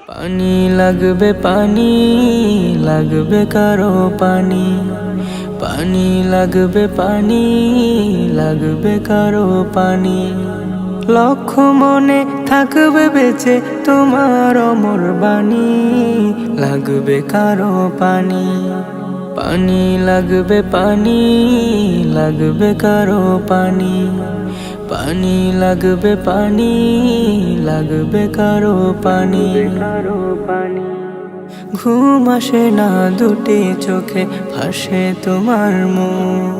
পানি লাগবে, পানি লাগবে কারো পানি, পানি লাগবে, পানি লাগবে কারো পানি। লক্ষ মনে থাকবে বেঁচে তোমার অমর বাণী, লাগবে কারো পানি। পানি লাগবে, পানি লাগবে কারো পানি, পানি লাগবে, পানি লাগবে কারো পানি। ঘুম আসে না দুটি চোখে, ভাসে তোমার মুখ,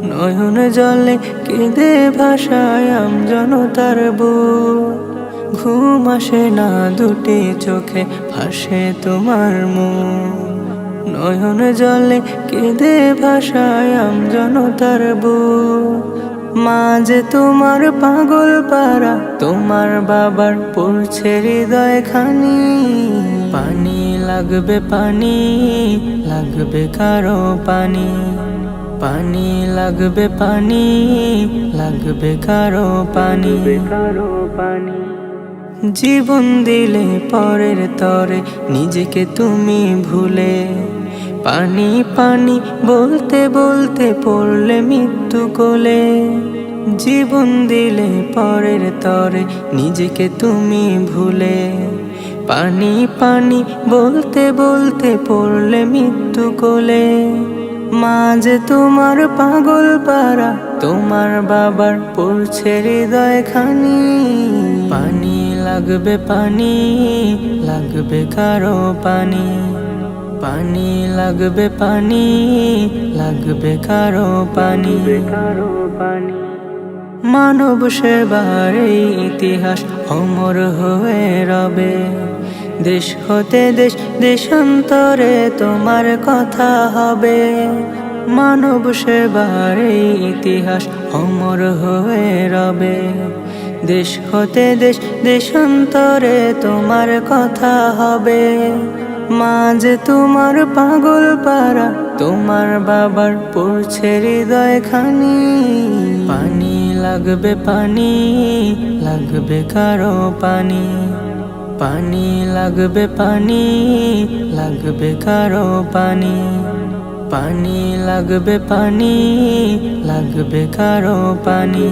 নয়ন জলে কেঁদে ভাষায় আমজনতার বুক। ঘুম আসে না দুটি চোখে, ভাসে তোমার মুখ, নয়ন জলে কেঁদে ভাষায় আমজনতার বুক। মা যে তোমার পাগল পারা, তোমার বাবার পড়ছে হৃদয় খানি। পানি লাগবে, পানি লাগবে কারো পানি, পানি লাগবে, পানি লাগবে কারো পানি। জীবন দিলে পরের তরে নিজেকে তুমি ভুলে, পানি পানি বলতে বলতে পড়লে মৃত্যু কোলে। জীবন দিলে পরের তরে নিজেকে তুমি ভুলে, পানি পানি বলতে বলতে পড়লে মৃত্যু কোলে। মা যে তোমার পাগল পারা, তোমার বাবার পড়ছে হৃদয় খানি। পানি লাগবে, পানি লাগবে কারো পানি, পানি লাগবে, পানি লাগবে কারো পানি। মানব সেবার এই ইতিহাস অমর হয়ে রবে, দেশ হতে দেশ দেশান্তরে তোমার কথা হবে। মানব সেবার এই ইতিহাস অমর হয়ে রবে, দেশ হতে দেশ দেশান্তরে তোমার কথা হবে। মা যে তোমার পাগল পারা, তোমার বাবার পড়ছে হৃদয় খানি। পানি লাগবে, পানি লাগবে কারো পানি, পানি লাগবে, পানি লাগবে কারো পানি, পানি লাগবে, পানি লাগবে কারো পানি।